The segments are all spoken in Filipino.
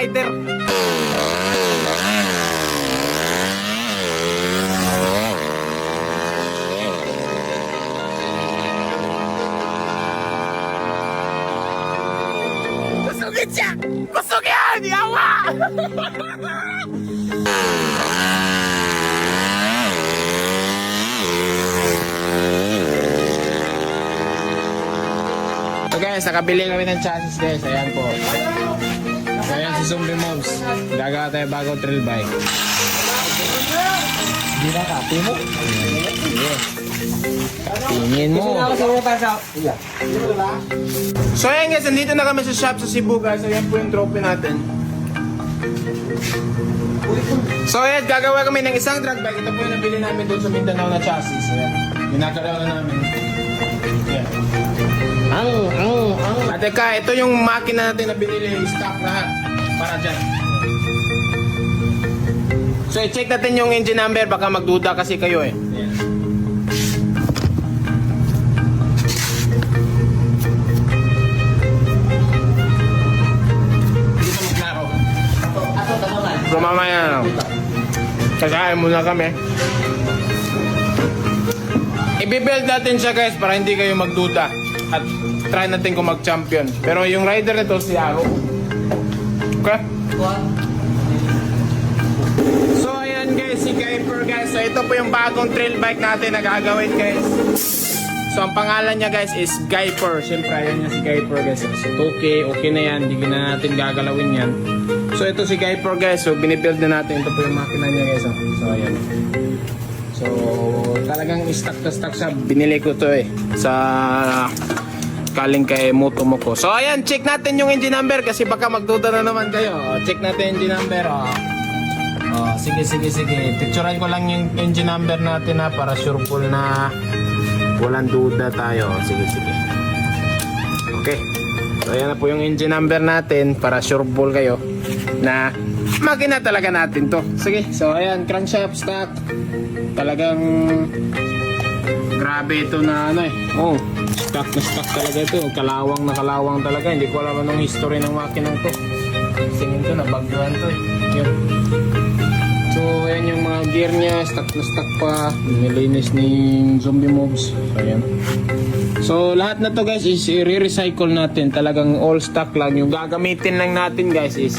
rider. Kusugin siya! Kusog yan! Yawa! So guys, nakabili kami ng chassis guys. Ayan po. So ayan si Zombie Mobs. Gagawa tayo bagong trail bike. Hindi na copy mo? Sige. Tingin mo. So ayan guys, nandito na kami sa shop sa Cebu guys. Ayan po yung trophy natin. So ayan, gagawa kami ng isang drag bike. Ito po yung nabili namin doon sa Mindanao na chassis. Ayan. Ginagalaw na namin. Ayan. At teka, ito yung makina natin na binili, stock lahat para dyan. So i-check natin yung engine number, baka magduda kasi kayo eh. Ayan. Dito maglaro. So mamaya, kakain muna kami. I-build natin siya guys para hindi kayo magduda. At try natin kung mag-champion. Pero yung rider nito si Aro. Okay? So ayan guys, si Guyper guys. So ito po yung bagong trail bike natin na gagawin guys. So ang pangalan niya guys is Guyper. Siyempre ayan niya si Guyper guys. So okay na yan. Hindi na natin gagalawin yan. So ito si Guyper guys. So binibuild na natin. Ito po yung makina niya guys. So ayan. So talagang stock na stock siya. Binili ko to eh sa kaling kay Motomoko. So ayan, check natin yung engine number kasi baka magduda na naman kayo. Check natin engine number. Sige. Picturean ko lang yung engine number natin na para sure full na walang duda tayo. Sige. Okay. So ayan na po yung engine number natin para sure full kayo na makina talaga natin to. Sige. So ayan, crankshaft stock. Talagang grabe ito na ano eh. Oh, stock na stock talaga ito. Kalawang talaga. Hindi ko alam anong history ng makinang to. Singin to na bagduhan to eh. Yun. So ayan yung mga gear niya. Stock na stock pa. Nilinis ni Zombie Mobs. So ayan. So lahat na to guys is i-recycle natin. Talagang all stock lang. Yung gagamitin lang natin guys is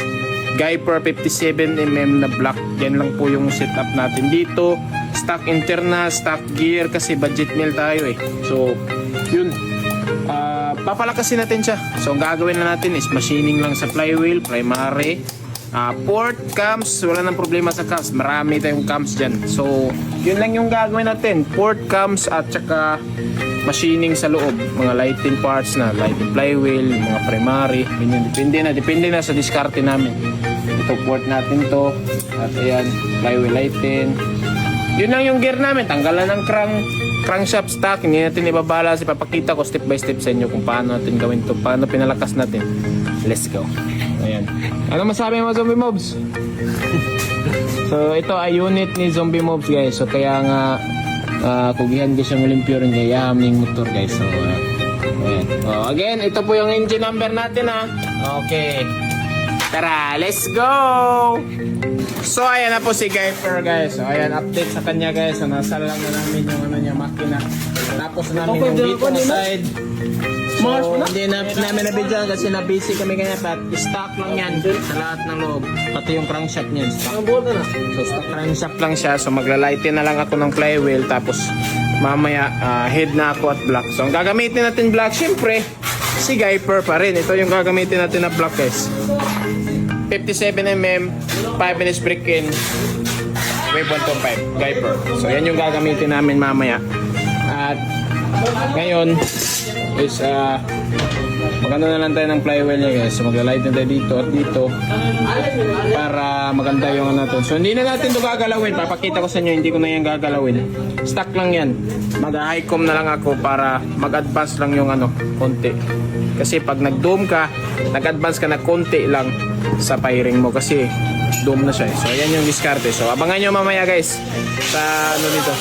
Guyper 57mm na black. Yan lang po yung setup natin dito. Stock internal, stock gear kasi budget meal tayo eh. So yun, papalakasin natin siya. So ang gagawin na natin is machining lang sa flywheel, primary, port, cams. Wala nang problema sa cams, marami tayong cams dyan. So yun lang yung gagawin natin, port, cams at saka machining sa loob, mga lighting parts na lighting flywheel, mga primary. Depende na sa diskarte namin. Ito port natin to at ayan, flywheel lighting. Yun lang yung gear namin. Tanggalan ng crankshaft stock. Hindi natin ibabala. Ipapakita ko step by step sa inyo kung paano natin gawin to. Paano pinalakas natin. Let's go. Ayan. Ano masabi mo Zombie Mobs? So ito ay unit ni Zombie Mobs guys. So kaya nga kugihan ko siyang Olympio rin kaya aming motor guys. So ayan. Again, ito po yung engine number natin ha. Okay. Tara, let's go! So ayan na po si Guyper guys. So ayan, update sa kanya guys. So nasa lang na namin yung ano niya, makina. Tapos namin yung dito na side. So hindi na namin nabidyan kasi na-busy kami kanya. But stock lang yan sa lahat ng loob. Pati yung crankshaft niyan. So stock crankshaft lang siya. So maglalightin na lang ako ng flywheel. Tapos mamaya head na ako at block. So ang gagamitin natin block, syempre si Guyper pa rin. Ito yung gagamitin natin na block guys. 57mm 5-inch break-in wave 1.5 Guyper. So yan yung gagamitin namin mamaya. At ngayon is maganda na lang tayo ng flywheel niya guys. So magla-light na tayo dito at dito para maganda yung ano natin. So hindi na natin ito gagalawin. Papakita ko sa inyo, hindi ko na yan gagalawin. Stock lang yan. Mag-high-com na lang ako para mag-advance lang yung ano, konti. Kasi pag nag-dome ka, nag-advance ka na konti lang sa firing mo kasi dome na siya eh. So ayan yung diskarte. So abangan nyo mamaya guys sa ano dito.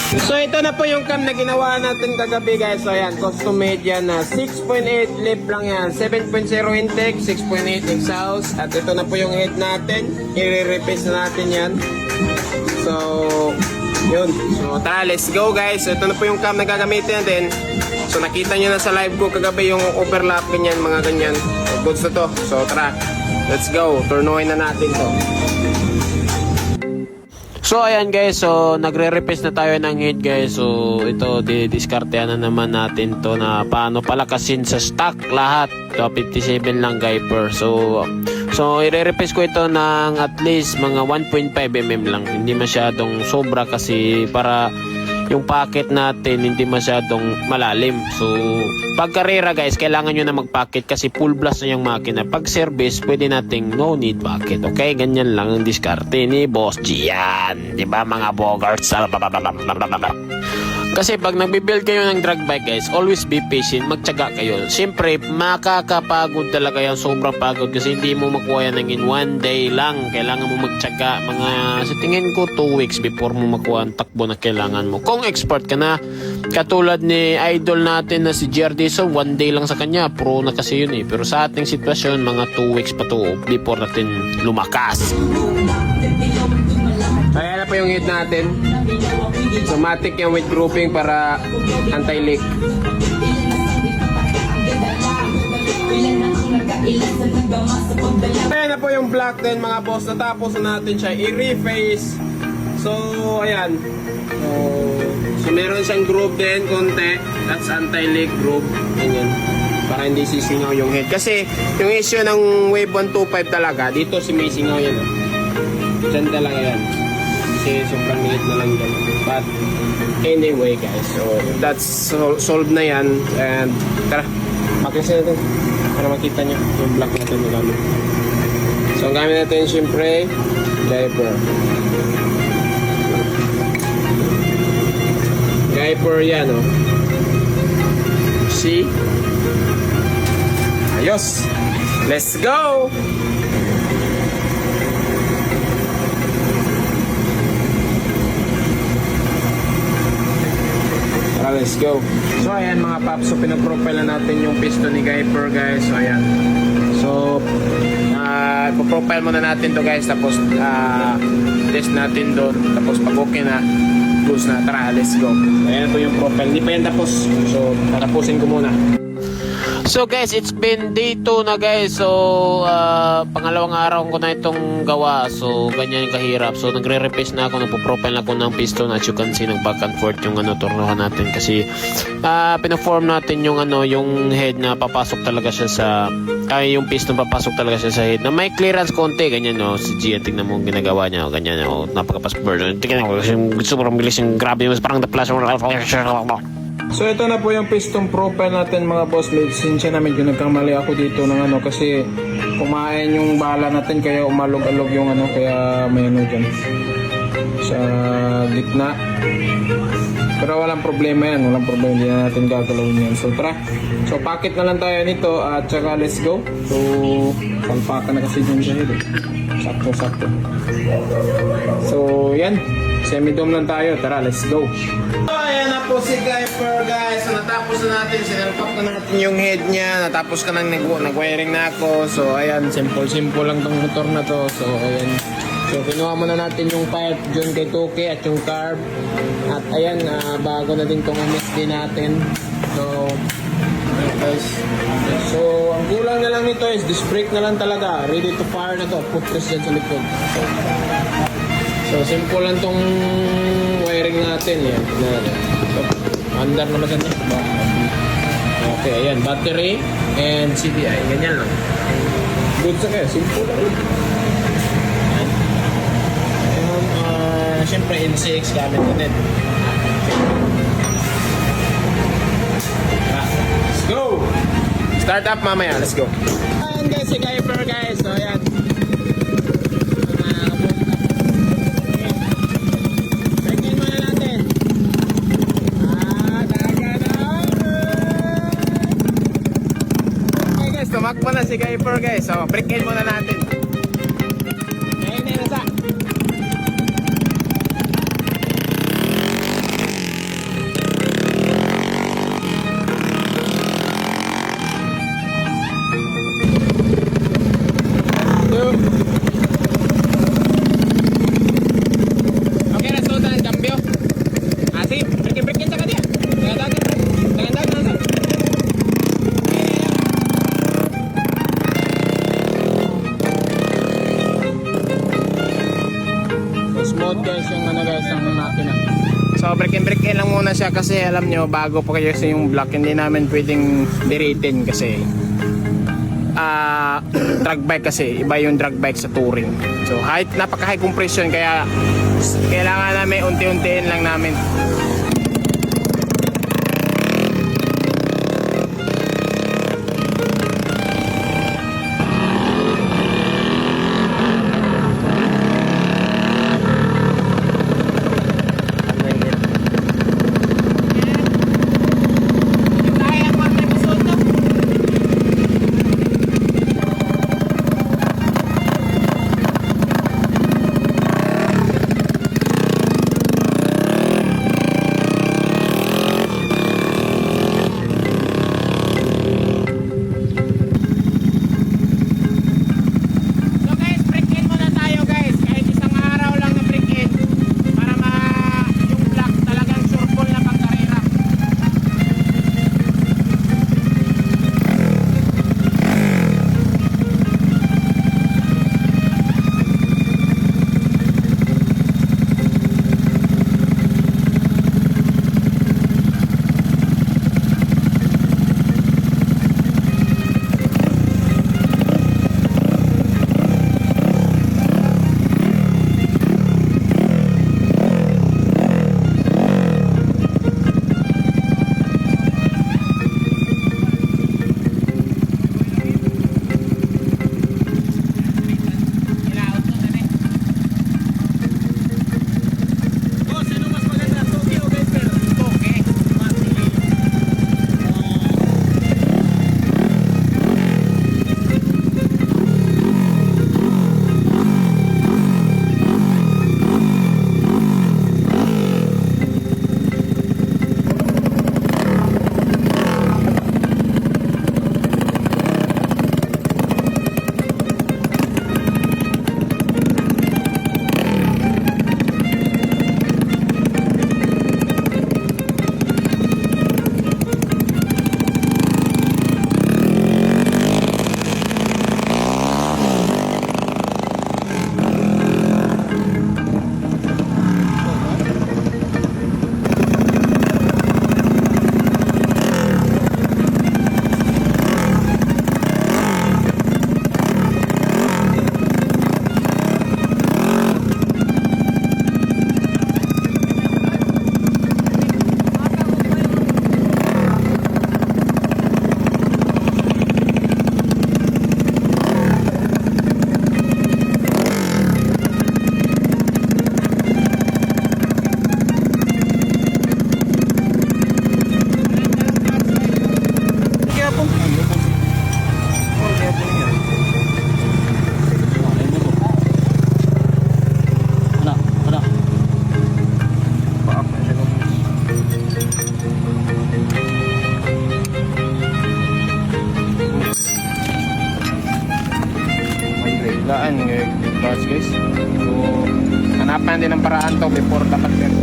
So ito na po yung cam na ginawa natin kagabi guys. So ayan, custom made yan na 6.8 lip lang yan. 7.0 intake, 6.8 exhaust. At ito na po yung head natin. I-replace na natin yan. So, yun. So tara, let's go guys. So, ito na po yung cam na gagamitin natin. So nakita nyo na sa live ko kagabi yung overlap ganyan, mga ganyan. So, goods na to. So tara, let's go. Turnuin na natin to. So ayan guys, so nagre-replace na tayo ng head guys. So ito, di-discartean na naman natin to na paano palakasin sa stock lahat. So 57 lang Guyper. So i-replace ko ito ng at least mga 1.5 mm lang. Hindi masyadong sobra kasi para yung packet natin hindi masyadong malalim. So pag karera guys, kailangan nyo na mag-packet kasi full blast na yung makina. Pag service, pwede nating no need packet. Okay, ganyan lang ang diskarte ni Boss Gian. Diba mga bogarts? Kasi pag nagbibuild kayo ng drag bike guys, always be patient, magtiyaga kayo. Siyempre, makakapagod talaga yan, sobrang pagod kasi hindi mo makuha yan in one day lang. Kailangan mo magtiyaga, mga sa tingin ko 2 weeks before mo makuha ang takbo na kailangan mo. Kung expert ka na, katulad ni idol natin na si JRD, so 1 day lang sa kanya, pro na kasi yun eh. Pero sa ating sitwasyon, mga 2 weeks pa to before natin lumakas. Ayan na po yung head natin. Automatic yung weight grouping para anti-leak. Ayan na po yung black din mga boss. Natapos na natin siya i-reface. So ayan. So meron siyang groove din konti. That's anti-leak groove. Ganyan. Para hindi sisingaw yung head. Kasi yung issue ng Wave 125 talaga, dito si may singaw yan. Diyan talaga yan. Kasi sobrang liit na lang yan. But anyway guys, so that's solved na yan. And tara, makisa natin para makita nyo yung black natin na gamit. So ang gamit natin syempre Guyper. Guyper yan oh. See? Ayos! Let's go! Let's go. So ayan mga paps, so pinag-profile na natin yung piston ni Guyper guys. So ayan. So ipo-profile muna natin to guys, tapos test natin doon, tapos pag okay na, close na. Tara, let's go. Ayan po yung profile. Hindi pa yan tapos. So tatapusin ko muna. So guys, it's been day 2 na guys. So pangalawang araw ko na itong gawa. So ganyan kahirap. So nagre-replace na ako, nagpo-profile na ako ng piston. As you can see, nag back and forth yung turnohan natin kasi pina-form natin yung yung head na papasok talaga siya sa yung piston papasok talaga siya sa head na may clearance konti. Ganyan no. Si Gian, tignan mo yung ginagawa niya. Ganyan no. Napaka-passport. Tignan mo, sobrang bilis yung grabe. Parang the flash. So ito na po yung piston profile natin mga boss. Sinsya na medyo nagkamali ako dito ng kasi kumain yung bala natin kaya umalog-alog yung kaya may dyan sa gitna. Pero walang problema yan, walang problema, hindi na natin gagalawin yan. So tara, so packet na lang tayo nito at saka let's go. So palpakan na kasi dyan siya sakto. So yan, semi-dome lang tayo, tara let's go. So ayan na po si Guyper guys. So natapos na natin, sinalpak na natin yung head niya. Natapos ka nang nag-wiring na ako. So ayan, simple lang tong motor na to. So ayan, so kinuha muna natin yung pipe dyan kay Toki at yung carb. At ayan, bago na din tong MSD natin. So guys, so ang kulang na lang nito is disc brake na lang talaga. Ready to fire na to, putres dyan sa likod. So simple lang tong wiring natin yan. So, under naman natin. Okay, ayan, battery and CDI, ganyan lang. Good sa kaya, simple lang. Siyempre NCX gamit natin. Let's go! Start up mamaya, let's go. Ayan guys, si Guyper guys. So ayan. Tumakbo na si Guyper guys. So, break-in muna natin. Ayan, nasa. guys yung ano guys ang makina. So break in lang muna siya kasi alam nyo bago pa kayo sa yung block hindi namin pwedeng diritin kasi drag bike kasi iba yung drag bike sa touring. So napaka high compression kaya kailangan namin unti-untiin lang namin. Laan guys. So hanapan din ng paraan to before dapat perfect.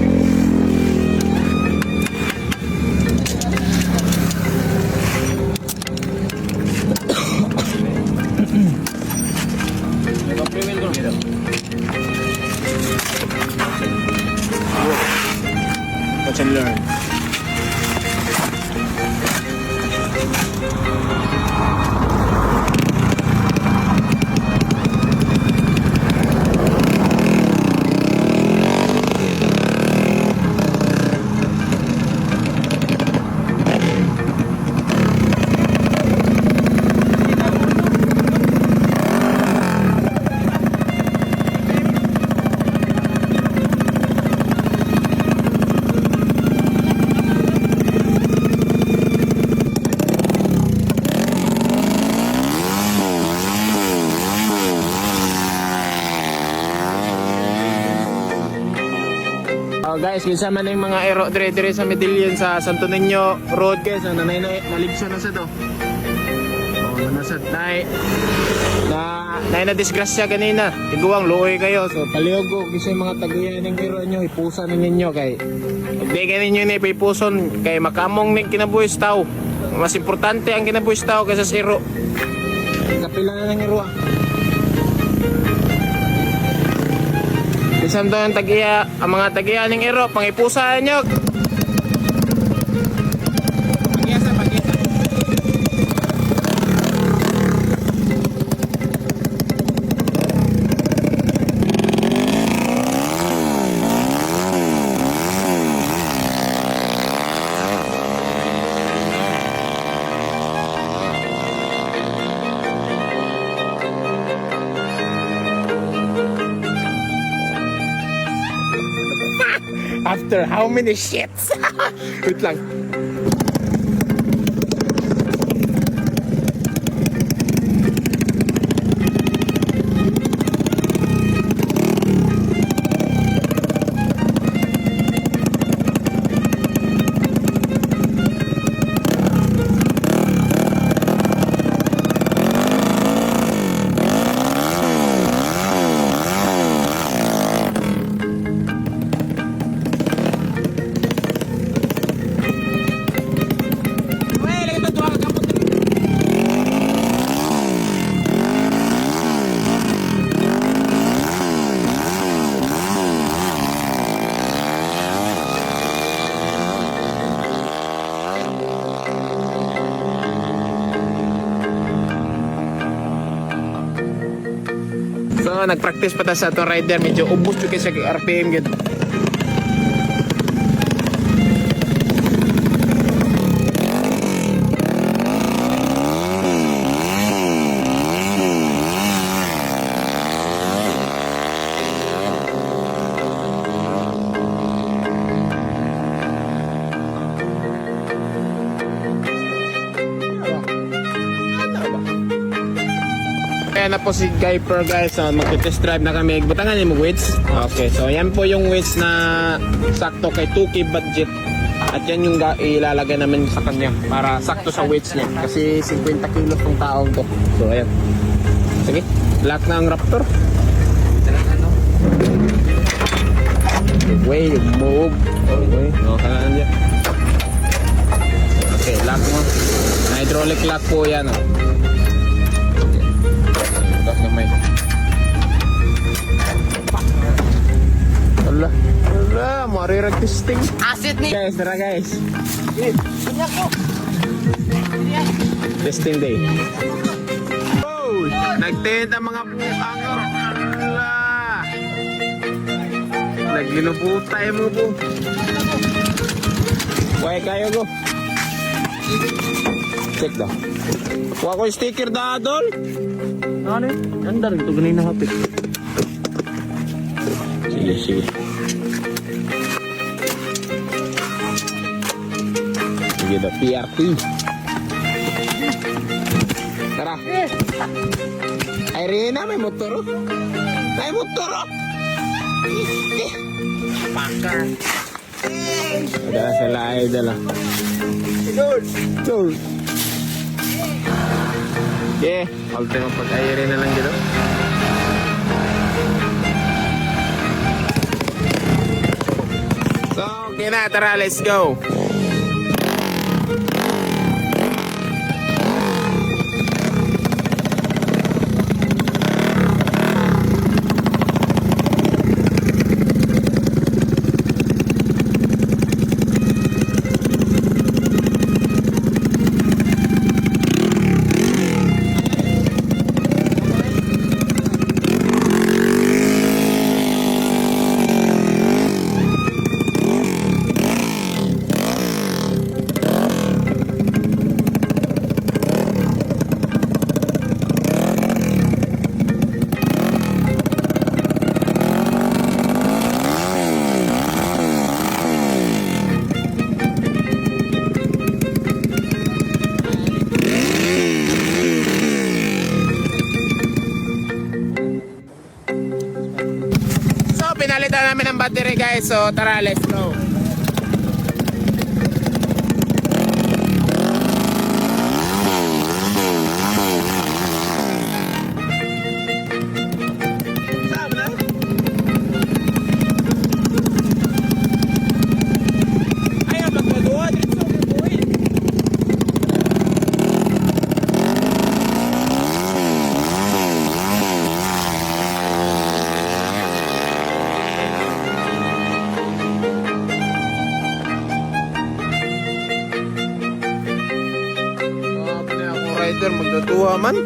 Watch and learn. Guys, kinsa man yung mga aero dire sa Medellin sa Santo Niño Road guys, nanay na naligsa na sa to. Oh, namasad na disgrasya kanina. Tiguang luoy kayo. So paliogo kasi mga taguyan ng aero nyo ipusan ninyo kay di ganin ni ipuson kay makamong ning kinabuhis tao. Mas importante ang kinabuhis tao kaysa sa aero. Kapila na ng aero. Isang doon ang mga tagiya ng ero, pangipusahan nyo. Pag-isa, pag-isa. After how many shits? Wait lang. So, nag-practice pa ta sa to rider, medyo ubos yung sa RPM gid. Ayan na po si Guyper guys, so, mag-test drive na kami. Butangan yung weights. Okay, so yan po yung weights na sakto kay 2K budget. At yan yung ilalagay namin sa kanya para sakto sa weights niya. Kasi 50 kilos tong taong to. So ayan. Sige, lock na ang Raptor. Way, move. Okay, okay na. Okay, lock mo. Hydraulic lock po yan. Oh. Gamay. Wala, marirag testing. Asset ni. Guys, tara guys. Testing day. Oh, nagtent ang mga bukang. Wala. Naglinubutay mo po. Kuhay kayo go. Check daw. Kuha ko yung sticker da, Adol. Ano yun? Andar, ito ganun na hapit. Sige, sige. Sige daw, PRT. Tara. Ay, Rina, may motor. May motor. Pakar. Ada sa laay dala. Idol. Okay, ultimo pag-ayari na lang dito. So, okay na, tara, let's go. Pinalitan namin ang battery guys, so tara, let's go. brother, magdatuwa man.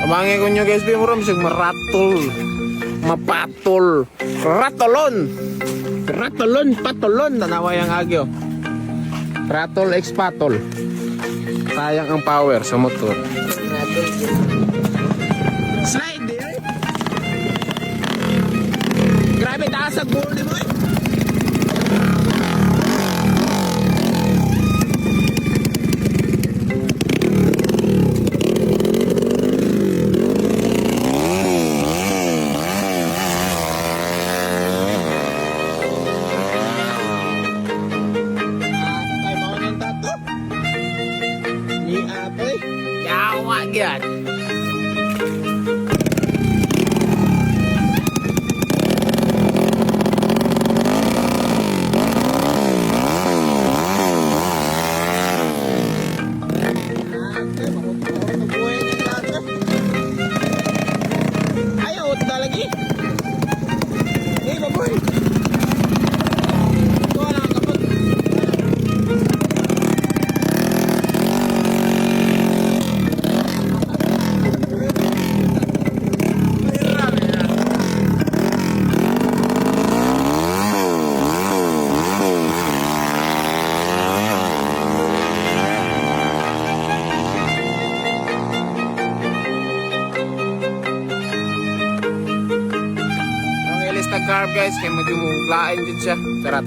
Kamangin ko nyo guys, bimuro, misig maratol. Mapatol. Ratolon. Ratolon, patolon. Tanawa yung agyo. Ratol x patol. Sayang ang power sa motor. Slide eh. Grabe taas ang goal mo eh. Yawa yan. Ayaw, uta lagi. Hey, baboy. Ito lang kapag. Carb guys, kaya magmumuglain din siya. Tara.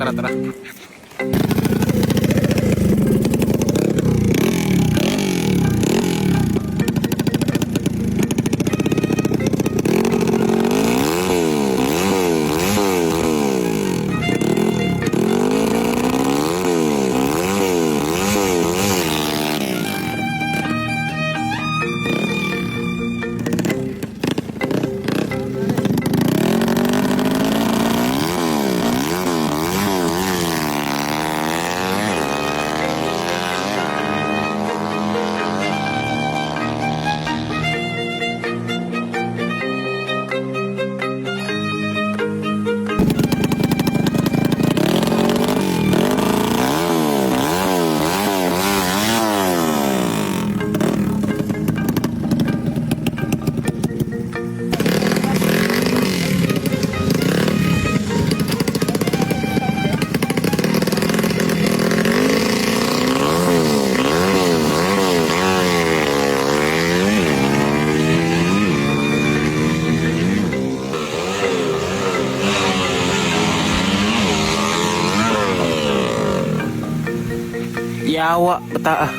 Yawa, bata ah.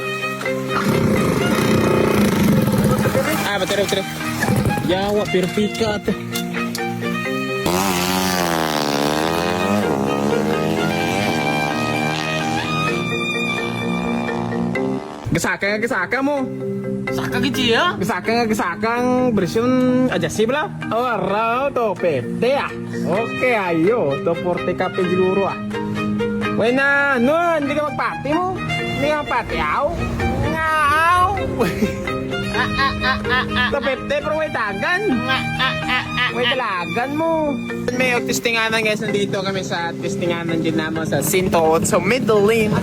Betul. Yawa, perfika tuh. Gesaka mo. Saka gitu ya? Gesakang version adjustable lah. Oh, raw to pete ah. Oke, ayo to porte kape jiluro ah. Wena, hindi ka magpati mo. Hindi ka magpati, aw. Ngaaw. To pete, pero may dagan. May dalagan mo. May testinganan guys, nandito kami sa testinganan din naman sa Sinto sa Medellin.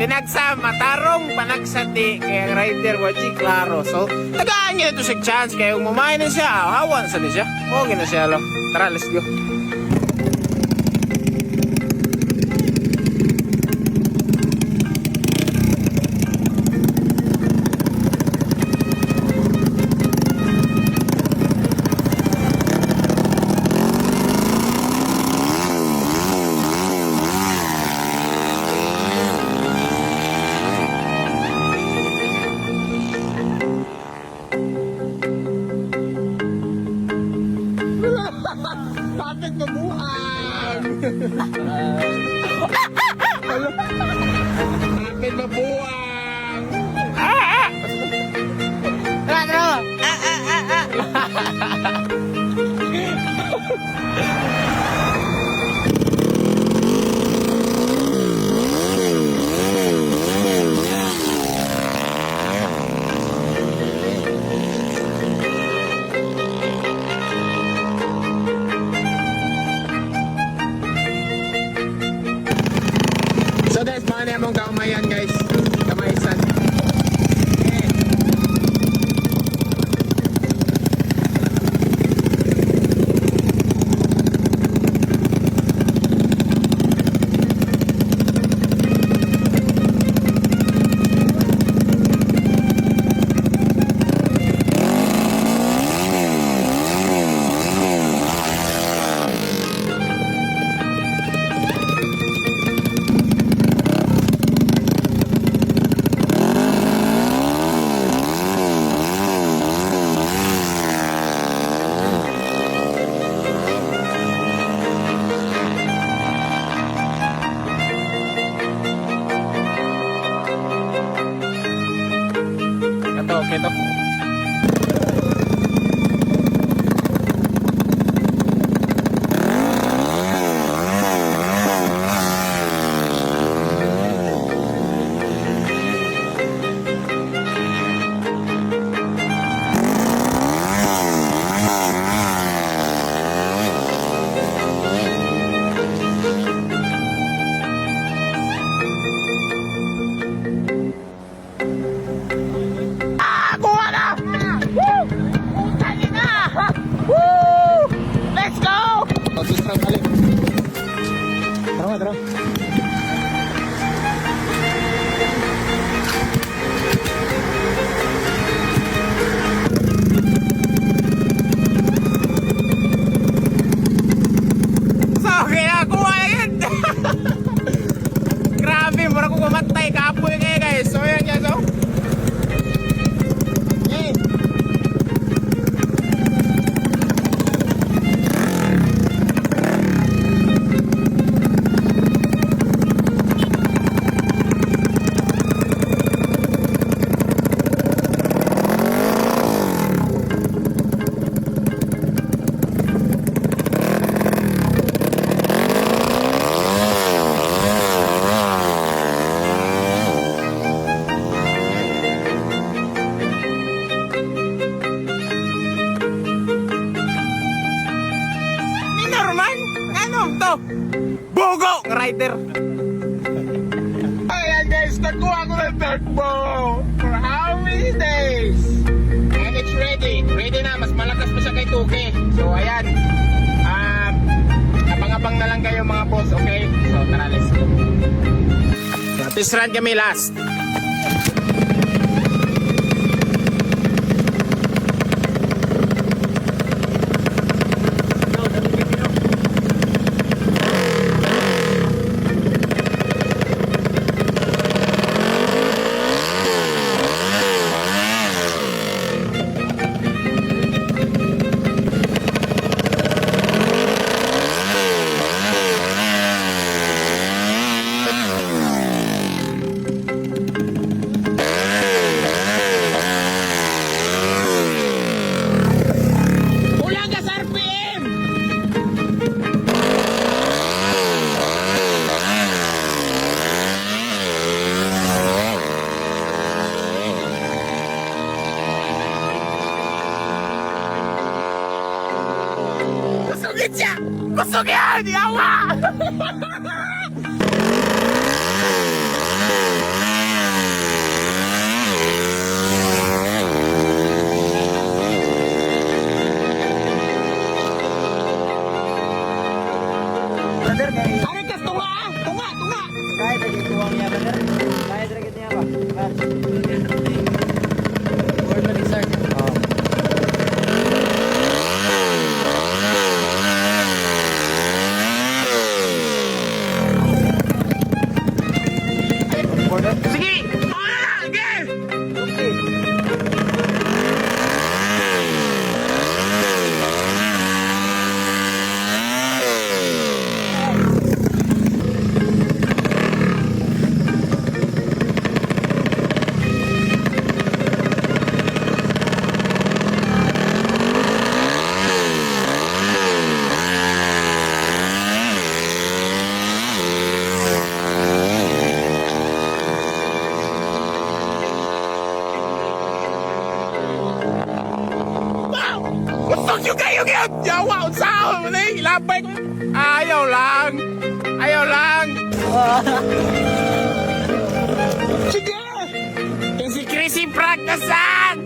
tinagsa, matarong, panagsati, kaya ang rider, wachi, klaro. So, tagaan nyo ito sa chance, kaya kung mamahin na siya, hawan sa niya siya. Okay na siya, lo. Tara, let's go. Bakit mabuang? Bakit mabuang? Ano? So guys, paano yung mong kaumayan guys? Kamaisan. Ito, okay to. Kuha na! Woo! Utali na! Woo! Let's go! Susrang balik. Tara. So, kaya kuha na yun! Grabe, mura ko kumatay. Kapoy kayo guys. So, yan yan. So, Norman? Ano to? Bogo! Rider! Ayan guys, nakuha ko ng turbo! For how many days? And it's ready. Ready na, mas malakas pa siya kay Tuki. So ayan. Abang-abang na lang kayo mga boss, okay? So tara, let's go. So, test run kami last. Kusugin siya! Kusugin! Yawa! Arikas, tunga ah! Tunga, tunga! Kahit lagi tuwang niya ba? Kahit lagi niya ba? Word na lizard. Sige! Sige! Usok yung kayo ngayon! Yawa, usaw! Ilapay ko! Ayaw lang! Ayaw lang! Sige! Yung si Chrissy practicean!